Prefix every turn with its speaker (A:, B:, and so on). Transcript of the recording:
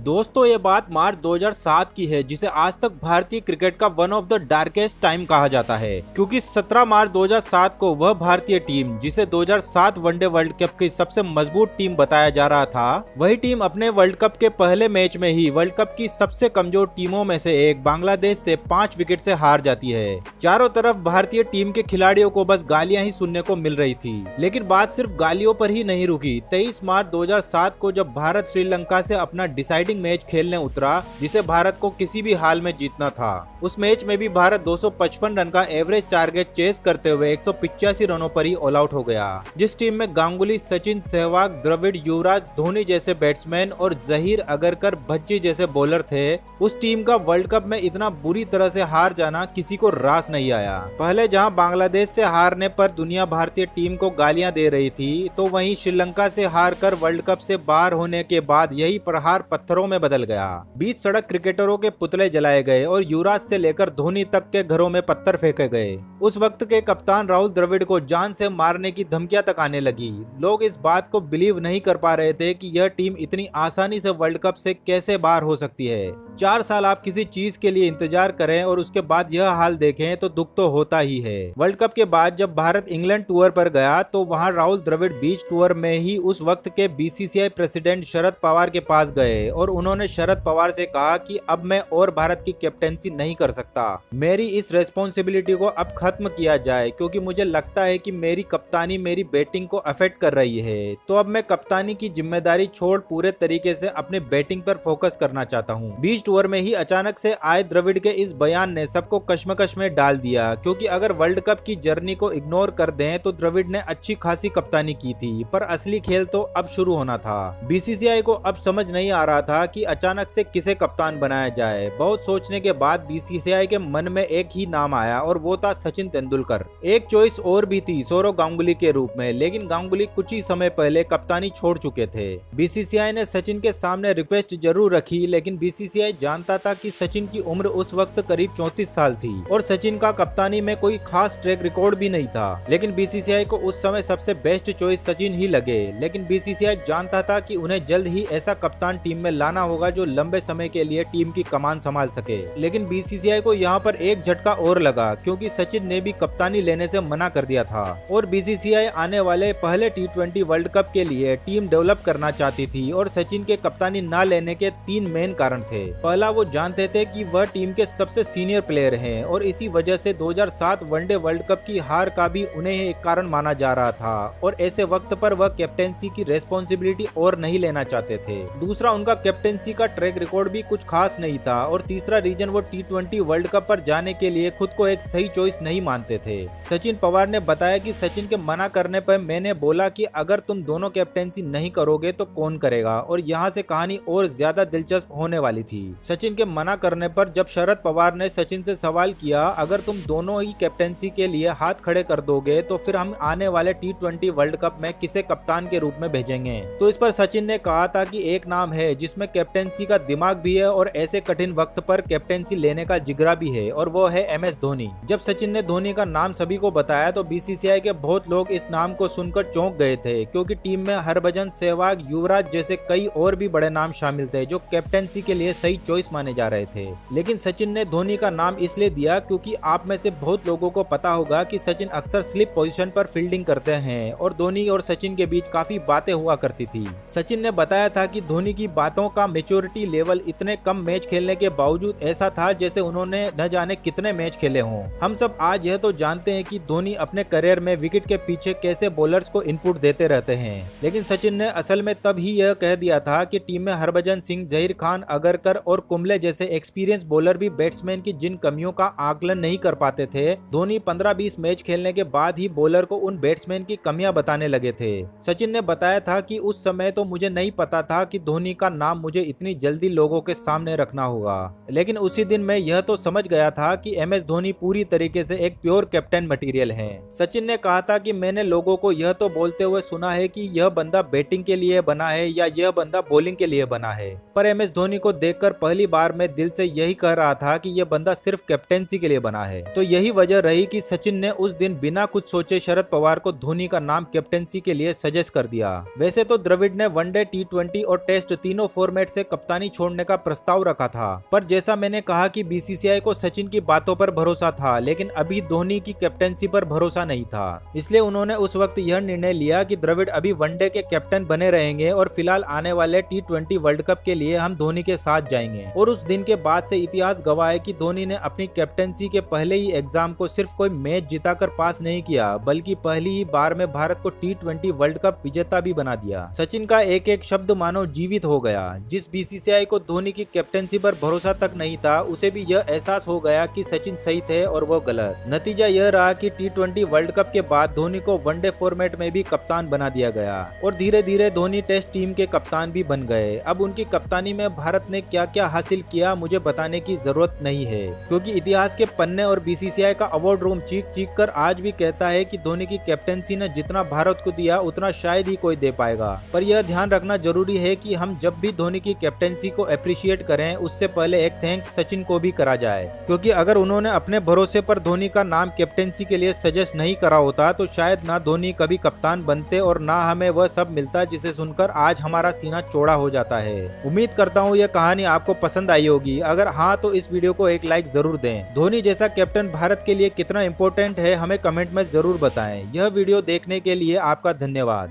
A: दोस्तों ये बात मार्च 2007 की है, जिसे आज तक भारतीय क्रिकेट का one of the darkest time कहा जाता है, क्योंकि 17 मार्च 2007 को वह भारतीय टीम जिसे 2007 वनडे वर्ल्ड कप की सबसे मजबूत टीम बताया जा रहा था, वही टीम अपने वर्ल्ड कप के पहले मैच में ही वर्ल्ड कप की सबसे कमजोर टीमों में से एक बांग्लादेश से 5 विकेट से हार जाती है। चारों तरफ भारतीय टीम के खिलाड़ियों को बस गालियां ही सुनने को मिल रही थी, लेकिन बात सिर्फ गालियों पर ही नहीं रुकी। 23 मार्च 2007 को जब भारत श्रीलंका से अपना डिसाइडिंग मैच खेलने उतरा, जिसे भारत को किसी भी हाल में जीतना था, उस मैच में भी भारत 255 रन का एवरेज टारगेट चेस करते हुए 185 रनों पर ही ऑल आउट हो गया। जिस टीम में गांगुली, सचिन, सहवाग, द्रविड़, युवराज, धोनी जैसे बैट्समैन और जहीर, अगरकर, भज्जी जैसे बॉलर थे, उस टीम का वर्ल्ड कप में इतना बुरी तरह से हार जाना किसी को रास नहीं आया। पहले जहां बांग्लादेश से हारने पर दुनिया भारतीय टीम को गालियां दे रही थी, तो वहीं श्रीलंका से हारकर वर्ल्ड कप से बाहर होने के बाद यही प्रहार पत्थरों में बदल गया। बीच सड़क क्रिकेटरों के पुतले जलाए गए और युवराज से लेकर धोनी तक के घरों में पत्थर फेंके गए। उस वक्त के कप्तान राहुल द्रविड़ को जान से मारने की धमकियां तक आने लगी। लोग इस बात को बिलीव नहीं कर पा रहे थे कि यह टीम इतनी आसानी से वर्ल्ड कप से कैसे बाहर हो सकती है। 4 साल आप किसी चीज के लिए इंतजार करें और उसके बाद यह हाल देखें तो दुख तो होता ही है। वर्ल्ड कप के बाद जब भारत इंग्लैंड टूर पर गया, तो वहां राहुल द्रविड़ बीच टूर में ही उस वक्त के बीसीसीआई प्रेसिडेंट शरद पवार के पास गए और उन्होंने शरद पवार से कहा कि अब मैं और भारत की कैप्टेंसी नहीं कर सकता, मेरी इस रेस्पॉन्सिबिलिटी को अब खत्म किया जाए, क्योंकि मुझे लगता है कि मेरी कप्तानी मेरी बैटिंग को अफेक्ट कर रही है। तो अब मैं कप्तानी की जिम्मेदारी छोड़ पूरे तरीके से अपने बैटिंग पर फोकस करना चाहता हूँ। बीच टूर में ही अचानक से आए द्रविड़ के इस बयान ने सबको कश्मकश में डाल दिया, क्योंकि अगर वर्ल्ड कप की जर्नी को इग्नोर कर दें तो द्रविड़ ने अच्छी खासी कप्तानी की थी, पर असली खेल तो अब शुरू होना था। बीसीसीआई को अब समझ नहीं आ रहा था कि अचानक से किसे कप्तान बनाया जाए। बहुत सोचने के बाद बीसीसीआई के मन में एक ही नाम आया और वो था सचिन तेंदुलकर। एक चॉइस और भी थी सौरव गांगुली के रूप में, लेकिन गांगुली कुछ ही समय पहले कप्तानी छोड़ चुके थे। बीसीसीआई ने सचिन के सामने रिक्वेस्ट जरूर रखी, लेकिन बीसीसीआई जानता था कि सचिन की उम्र उस वक्त करीब 34 साल थी और सचिन का कप्तानी में कोई खास ट्रैक रिकॉर्ड भी नहीं था। लेकिन बीसीसीआई को उस समय सबसे बेस्ट चॉइस सचिन ही लगे। लेकिन बीसीसीआई जानता था कि उन्हें जल्द ही ऐसा कप्तान टीम में लाना होगा जो लंबे समय के लिए टीम की कमान संभाल सके। लेकिन बीसीसीआई को यहाँ पर एक झटका और लगा, क्योंकि सचिन ने भी कप्तानी लेने से मना कर दिया था और बीसीसीआई आने वाले पहले T20 वर्ल्ड कप के लिए टीम डेवलप करना चाहती थी और सचिन के कप्तानी न लेने के 3 मेन कारण थे। पहला, वो जानते थे कि वह टीम के सबसे सीनियर प्लेयर हैं और इसी वजह से 2007 वनडे वर्ल्ड कप की हार का भी उन्हें एक कारण माना जा रहा था और ऐसे वक्त पर वह कैप्टेंसी की रेस्पॉन्सिबिलिटी और नहीं लेना चाहते थे। दूसरा, उनका कैप्टेंसी का ट्रैक रिकॉर्ड भी कुछ खास नहीं था और तीसरा रीजन, वो T20 वर्ल्ड कप पर जाने के लिए खुद को एक सही चॉइस नहीं मानते थे। सचिन पवार ने बताया कि सचिन के मना करने पर मैंने बोला कि अगर तुम दोनों कैप्टेंसी नहीं करोगे तो कौन करेगा, और यहाँ से कहानी और ज्यादा दिलचस्प होने वाली थी। सचिन के मना करने पर जब शरद पवार ने सचिन से सवाल किया, अगर तुम दोनों ही कैप्टेंसी के लिए हाथ खड़े कर दोगे तो फिर हम आने वाले T20 वर्ल्ड कप में किसे कप्तान के रूप में भेजेंगे, तो इस पर सचिन ने कहा था कि एक नाम है जिसमें कैप्टेंसी का दिमाग भी है और ऐसे कठिन वक्त पर कैप्टेंसी लेने का जिगरा भी है, और वो है MS धोनी। जब सचिन ने धोनी का नाम सभी को बताया तो बीसीसीआई के बहुत लोग इस नाम को सुनकर चौंक गए थे, क्योंकि टीम में हरभजन, सहवाग, युवराज जैसे कई और भी बड़े नाम शामिल थे जो कैप्टेंसी के लिए सही चॉइस माने जा रहे थे। लेकिन सचिन ने धोनी का नाम इसलिए दिया क्योंकि आप में से बहुत लोगों को पता होगा कि सचिन अक्सर स्लिप पोजीशन पर फील्डिंग करते हैं और धोनी और सचिन के बीच काफी बातें हुआ करती थी। सचिन ने बताया था कि धोनी की बातों का मैच्योरिटी लेवल इतने कम मैच खेलने के बावजूद ऐसा था जैसे उन्होंने न जाने कितने मैच खेले हों। हम सब आज यह तो जानते हैं कि धोनी अपने करियर में विकेट के पीछे कैसे बॉलर्स को इनपुट देते रहते हैं, लेकिन सचिन ने असल में तब ही यह कह दिया था कि टीम में हरभजन सिंह, जहीर खान, अगरकर और कुंबले जैसे एक्सपीरियंस बॉलर भी बैट्समैन की जिन कमियों का आकलन नहीं कर पाते थे, धोनी 15-20 मैच खेलने के बाद ही बॉलर को उन बैट्समैन की कमियां बताने लगे थे। सचिन ने बताया था कि उस समय तो मुझे नहीं पता था कि धोनी का नाम मुझे इतनी जल्दी लोगों के सामने रखना होगा, लेकिन उसी दिन मैं यह तो समझ गया था कि MS धोनी पूरी तरीके से एक प्योर कैप्टन मटेरियल है। सचिन ने कहा था कि मैंने लोगों को यह तो बोलते हुए सुना है कि यह बंदा बैटिंग के लिए बना है या यह बंदा बॉलिंग के लिए बना है, पर MS धोनी को देखकर पहली बार मैं दिल से यही कह रहा था कि यह बंदा सिर्फ कैप्टेंसी के लिए बना है। तो यही वजह रही कि सचिन ने उस दिन बिना कुछ सोचे शरद पवार को धोनी का नाम कैप्टेंसी के लिए सजेस्ट कर दिया। वैसे तो द्रविड़ ने वनडे, T20 और टेस्ट तीनों फॉर्मेट फॉर्मेट से कप्तानी छोड़ने का प्रस्ताव रखा था। पर जैसा मैंने कहा कि बीसीसीआई को सचिन की बातों पर भरोसा था, लेकिन अभी धोनी की कैप्टेंसी पर भरोसा नहीं था। इसलिए उन्होंने उस वक्त यह निर्णय लिया कि द्रविड़ अभी वनडे के कैप्टन बने रहेंगे और फिलहाल आने वाले T20 वर्ल्ड कप के लिए हम धोनी के साथ जाएंगे। और उस दिन के बाद से इतिहास गवाह है कि धोनी ने अपनी कैप्टेंसी के पहले ही एग्जाम को सिर्फ कोई मैच जिताकर पास नहीं किया, बल्कि पहली ही बार में भारत को T20 वर्ल्ड कप विजेता भी बना दिया। सचिन का एक एक शब्द मानो जीवित हो गया। जिस बीसीसीआई को धोनी की कैप्टेंसी पर भरोसा तक नहीं था, उसे भी यह एहसास हो गया कि सचिन सही थे और वो गलत। नतीजा यह रहा कि T20 वर्ल्ड कप के बाद धोनी को वनडे फॉर्मेट में भी कप्तान बना दिया गया और धीरे धीरे धोनी टेस्ट टीम के कप्तान भी बन गए। अब उनकी कप्तानी में भारत ने क्या क्या हासिल किया मुझे बताने की जरूरत नहीं है, क्योंकि इतिहास के पन्ने और बीसीसीआई का अवार्ड रूम चीख चीख कर आज भी कहता है कि धोनी की कैप्टेंसी ने जितना भारत को दिया उतना शायद ही कोई दे पाएगा। पर यह ध्यान रखना जरूरी है कि हम जब भी धोनी की कैप्टेंसी को अप्रिशिएट करें, उससे पहले एक थैंक्स सचिन को भी करा जाए, क्योंकि अगर उन्होंने अपने भरोसे पर धोनी का नाम कैप्टेंसी के लिए सजेस्ट नहीं करा होता तो शायद ना धोनी कभी कप्तान बनते और ना हमें वह सब मिलता जिसे सुनकर आज हमारा सीना चौड़ा हो जाता है। उम्मीद करता हूँ यह कहानी आपको पसंद आई होगी। अगर हाँ तो इस वीडियो को एक लाइक जरूर दें। धोनी जैसा कैप्टन भारत के लिए कितना इंपॉर्टेंट है हमें कमेंट में जरूर बताएं। यह वीडियो देखने के लिए आपका धन्यवाद।